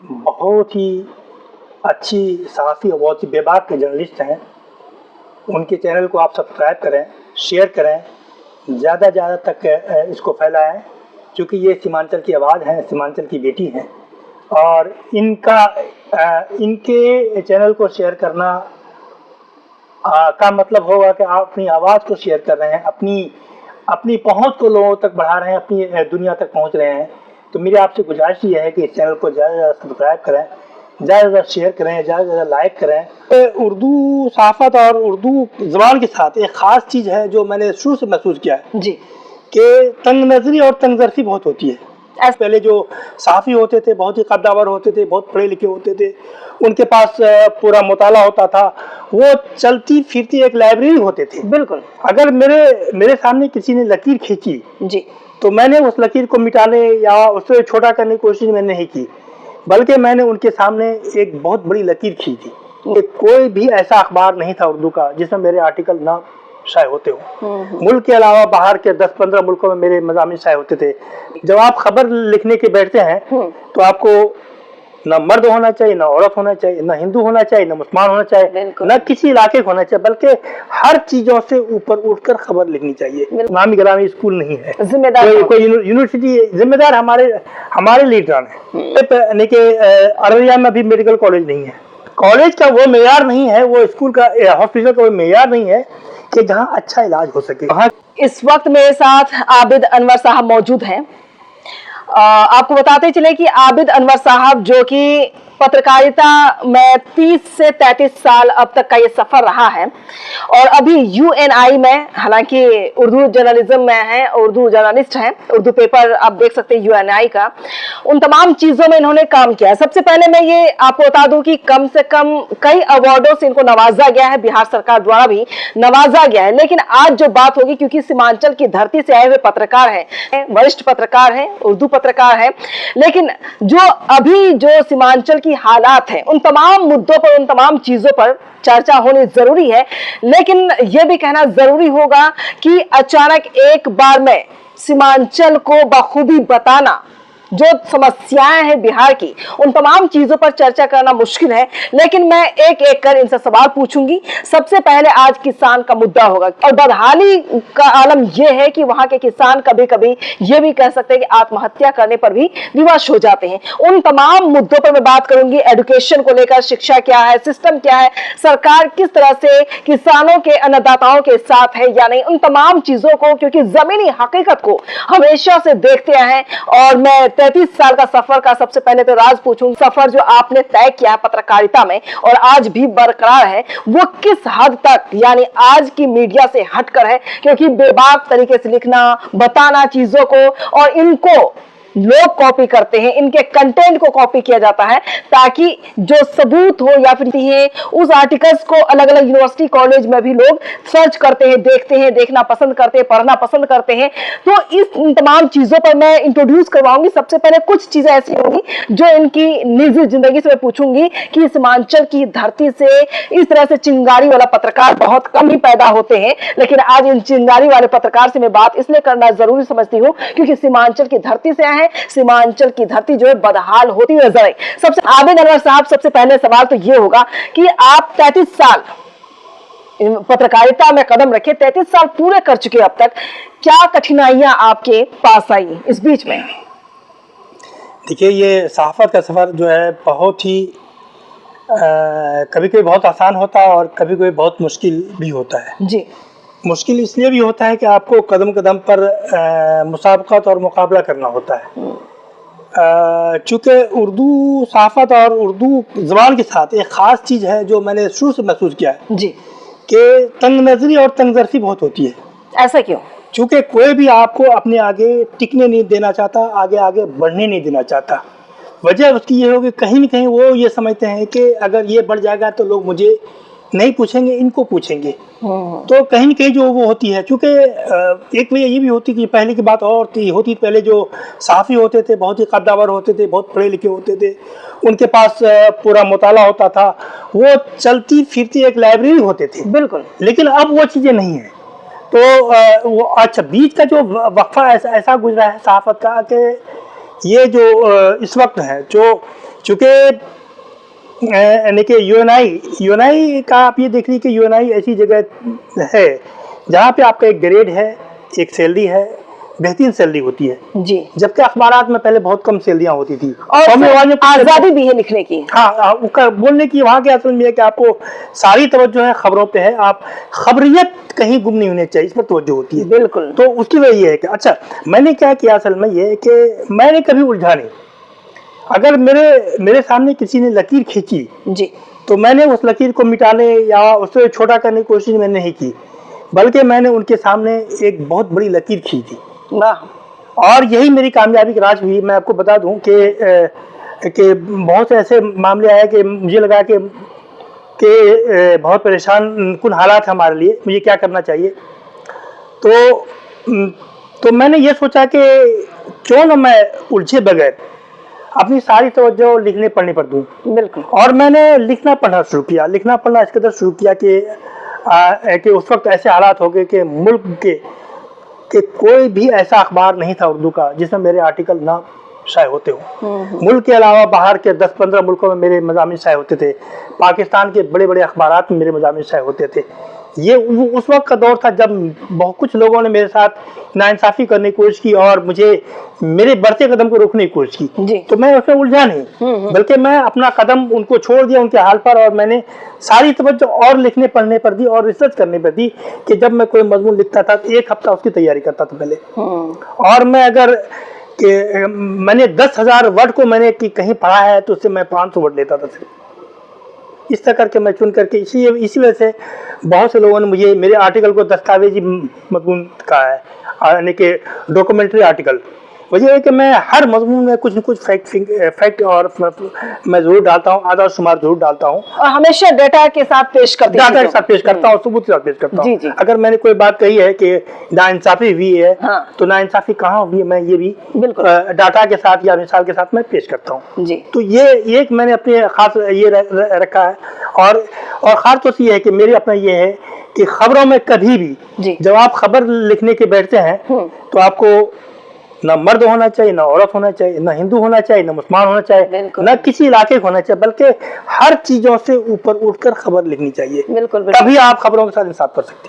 बहुत ही अच्छी सहाफ़ी और बहुत ही बेबाक के जर्नलिस्ट हैं। उनके चैनल को आप सब्सक्राइब करें, शेयर करें, ज़्यादा तक इसको फैलाएं, क्योंकि ये सीमांचल की आवाज़ हैं, सीमांचल की बेटी हैं। और इनके चैनल को शेयर करना का मतलब होगा कि आप अपनी आवाज़ को शेयर कर रहे हैं, अपनी पहुंच को लोगों तक बढ़ा रहे हैं, अपनी दुनिया तक पहुंच रहे हैं। तो मेरी आपसे गुजारिश ये है कि इस चैनल को ज़्यादा से ज़्यादा सब्सक्राइब करें, ज़्यादा से ज़्यादा शेयर करें, ज़्यादा से ज़्यादा लाइक करें। उर्दू सहाफ़त और उर्दू ज़बान के साथ एक ख़ास चीज़ है जो मैंने शुरू से महसूस किया है जी, कि तंग नज़री और तंगदर्सी बहुत होती है। पहले जो सहाफ़ी होते थे बहुत ही कद्दावर होते थे, बहुत पढ़े लिखे होते थे, उनके पास पूरा मुताला होता था, वो चलती फिरती एक लाइब्रेरी होते थे। बिल्कुल। अगर मेरे सामने किसी ने लकीर खींची जी, तो मैंने उस लकीर को मिटाने या उसे छोटा करने की कोशिश मैंने नहीं की, बल्कि मैंने उनके सामने एक बहुत बड़ी लकीर खींची कि कोई भी ऐसा अखबार नहीं था उर्दू का जिसमें मेरे आर्टिकल ना शाये होते हो। मुल्क के अलावा बाहर के 10-15 मुल्कों में मेरे मज़ामीन शाये होते थे। जब आप खबर लिखने के बैठते हैं तो आपको ना मर्द होना चाहिए, ना औरत होना चाहिए, ना हिंदू होना चाहिए, ना मुसलमान होना चाहिए, ना किसी इलाके को होना चाहिए, बल्कि हर चीजों से ऊपर उठकर खबर लिखनी चाहिए। नामी गिरामी स्कूल नहीं है, जिम्मेदार कोई यूनिवर्सिटी जिम्मेदार हमारे लीडरान है। अररिया में भी मेडिकल कॉलेज नहीं है, कॉलेज का वो मेयार नहीं है, वो स्कूल का हॉस्पिटल का वो मेयार नहीं है कि जहाँ अच्छा इलाज हो सके। इस वक्त मेरे साथ आबिद अनवर साहब मौजूद हैं। आपको बताते चले कि आबिद अनवर साहब जो कि पत्रकारिता में 30 से 33 साल अब तक का ये सफर रहा है और अभी यूएनआई में, हालांकि उर्दू जर्नलिज्म में है, उर्दू जर्नलिस्ट हैं, उर्दू पेपर आप देख सकते हैं यूएनआई का, उन तमाम चीजों में इन्होंने काम किया है। सबसे पहले मैं ये आपको बता दूं कि कम से कम कई अवार्डों से इनको नवाजा गया है, बिहार सरकार द्वारा भी नवाजा गया है। लेकिन आज जो बात होगी, क्योंकि सीमांचल की धरती से आए हुए पत्रकार हैं, वरिष्ठ पत्रकार हैं, उर्दू पत्रकार हैं, लेकिन जो अभी जो सीमांचल की हालात हैं, उन तमाम मुद्दों पर, उन तमाम चीजों पर चर्चा होनी जरूरी है। लेकिन यह भी कहना जरूरी होगा कि अचानक एक बार में सीमांचल को बखूबी बताना, जो समस्याएं हैं बिहार की, उन तमाम चीजों पर चर्चा करना मुश्किल है। लेकिन मैं एक एक कर इनसे सवाल पूछूंगी। सबसे पहले आज किसान का मुद्दा होगा और बदहाली का आलम यह है कि वहां के किसान कभी कभी ये भी कह सकते हैं कि आत्महत्या करने पर भी विवश हो जाते हैं। उन तमाम मुद्दों पर मैं बात करूंगी। एजुकेशन को लेकर, शिक्षा क्या है, सिस्टम क्या है, सरकार किस तरह से किसानों के, अन्नदाताओं के साथ है या नहीं, उन तमाम चीजों को, क्योंकि जमीनी हकीकत को हमेशा से देखते हैं। और मैं 33 साल का सफर का सबसे पहले तो राज पूछूं, सफर जो आपने तय किया है पत्रकारिता में और आज भी बरकरार है, वो किस हद तक, यानी आज की मीडिया से हटकर है? क्योंकि बेबाक तरीके से लिखना, बताना चीजों को, और इनको लोग कॉपी करते हैं, इनके कंटेंट को कॉपी किया जाता है ताकि जो सबूत हो या फिर ये उस आर्टिकल्स को अलग अलग यूनिवर्सिटी कॉलेज में भी लोग सर्च करते हैं, देखते हैं, देखना पसंद करते हैं, पढ़ना पसंद करते हैं। तो इस तमाम चीजों पर मैं इंट्रोड्यूस करवाऊंगी। सबसे पहले कुछ चीजें ऐसी होंगी जो इनकी निजी जिंदगी से मैं पूछूंगी कि सीमांचल की धरती से इस तरह से चिंगारी वाला पत्रकार बहुत कम ही पैदा होते हैं, लेकिन आज इन चिंगारी वाले पत्रकार से मैं बात इसलिए करना जरूरी समझती हूँ क्योंकि सीमांचल की धरती से आए, सीमांचल की धरती जो है बदहाल होती नजर आई। सबसे आबिद अनवर साहब, सबसे पहले सवाल तो ये होगा कि आप 33 साल पत्रकारिता में कदम रखे, 33 साल पूरे कर चुके अब तक, क्या कठिनाइयां आपके पास आई इस बीच में? देखिए, ये सहाफत का सफर जो है बहुत ही कभी कभी बहुत आसान होता है और कभी कभी बहुत मुश्किल भी होता है जी। मुश्किल इसलिए भी होता है कि आपको कदम कदम पर मुसाबकत और मुकाबला करना होता है। चूँकि उर्दू सहाफ़त और उर्दू ज़बान के साथ एक ख़ास चीज़ है जो मैंने शुरू से महसूस किया है जी, कि तंग नज़री और तंगदर्सी बहुत होती है। ऐसा क्यों? चूँकि कोई भी आपको अपने आगे टिकने नहीं देना चाहता, आगे आगे बढ़ने नहीं देना चाहता। वजह उसकी ये होगी, कहीं न कहीं वो ये समझते हैं कि अगर ये बढ़ जाएगा तो लोग मुझे नहीं पूछेंगे, इनको पूछेंगे। तो कहीं न कहीं जो वो होती है, चूँकि एक वजह ये भी होती कि पहले की बात और होती, पहले जो सहाफ़ी होते थे बहुत ही कद्दावर होते थे, बहुत पढ़े लिखे होते थे, उनके पास पूरा मुताला होता था, वो चलती फिरती एक लाइब्रेरी होते थे। बिल्कुल। लेकिन अब वो चीज़ें नहीं हैं। तो वो अच्छा, बीच का जो वक्फा ऐसा गुजरा है सहाफ़त का कि ये जो इस वक्त है जो चूंकि यानी कि यूएनआई का आप ये देख लीजिए कि यूएनआई ऐसी जगह है जहाँ पे आपका एक ग्रेड है, एक सैलरी है, बेहतरीन सैलरी होती है जी। जबकि अखबारात में पहले बहुत कम सैलरियां होती थी और फिर आजादी भी है लिखने की। हाँ, बोलने की वहाँ के असल में है कि आपको सारी तवज्जो है खबरों पे है, आप खबरियत कहीं गुम नहीं होनी चाहिए, इस पर तवज्जो होती है। बिल्कुल। तो उसकी वजह ये है कि अच्छा मैंने क्या किया असल में ये है कि मैंने कभी उलझा नहीं। अगर मेरे सामने किसी ने लकीर खींची जी, तो मैंने उस लकीर को मिटाने या उसे छोटा करने की कोशिश मैंने नहीं की, बल्कि मैंने उनके सामने एक बहुत बड़ी लकीर खींची वाह। और यही मेरी कामयाबी का राज हुई। मैं आपको बता दूं कि बहुत से ऐसे मामले आए कि मुझे लगा कि बहुत परेशान कुन हालात है हमारे लिए, मुझे क्या करना चाहिए। तो मैंने ये सोचा कि क्यों ना मैं उलझे बगैर अपनी सारी तवज्जो लिखने पढ़ने पर दूं। बिल्कुल। और मैंने लिखना पढ़ना शुरू किया, लिखना पढ़ना इस कदर शुरू किया कि उस वक्त ऐसे हालात हो गए कि मुल्क के कोई भी ऐसा अखबार नहीं था उर्दू का जिसमें मेरे आर्टिकल ना शाये होते हो। मुल्क के अलावा बाहर के 10-15 मुल्कों में मेरे मज़ामिन शाये होते थे, पाकिस्तान के बड़े बड़े अखबारात में मेरे मज़ामिन शाये होते थे। ये उस वक्त का दौर था जब बहुत कुछ लोगों ने मेरे साथ नाइंसाफ़ी करने की कोशिश की और मुझे मेरे बढ़ते कदम को रोकने की कोशिश की। तो मैं उसमें उलझा नहीं, बल्कि मैं अपना कदम उनको छोड़ दिया उनके हाल पर, और मैंने सारी तवज्जो और लिखने पढ़ने पर दी और रिसर्च करने पर दी कि जब मैं कोई मजमून लिखता था तो 1 हफ्ता उसकी तैयारी करता था पहले। और मैं अगर मैंने 10,000 वर्ड को मैंने कहीं पढ़ा है तो उससे मैं 500 वर्ड लेता था सिर्फ। इस तरह करके मैं चुन करके इसी वजह से बहुत से लोगों ने मुझे मेरे आर्टिकल को दस्तावेजी मजमून कहा है, यानी कि डॉक्यूमेंट्री आर्टिकल। वजह है कि मैं हर मजमून में कुछ न कुछ फैक्ट और मैं जरूर डालता हूँ, आधार शुमार जरूर डालता हूँ और हमेशा डाटा के साथ पेश करते हैं, डाटा के साथ पेश करता हूँ, सबूत के साथ पेश करता हूँ। अगर मैंने कोई बात कही है कि नाइंसाफी हुई है, तो नाइंसाफी कहाँ हुई है मैं ये भी डाटा के साथ या मिसाल के साथ मैं पेश करता हूँ। तो ये मैंने अपने खास ये रखा है। और खास तौर से ये है कि मेरी अपना ये है कि खबरों में कभी भी जब आप खबर लिखने के बैठते हैं तो आपको ना मर्द होना चाहिए, ना औरत होना चाहिए, ना हिंदू होना चाहिए, ना मुसलमान होना चाहिए, ना किसी इलाके का होना चाहिए, बल्कि हर चीजों से ऊपर उठकर खबर लिखनी चाहिए। तभी आप खबरों के साथ इंसाफ कर सकते हैं।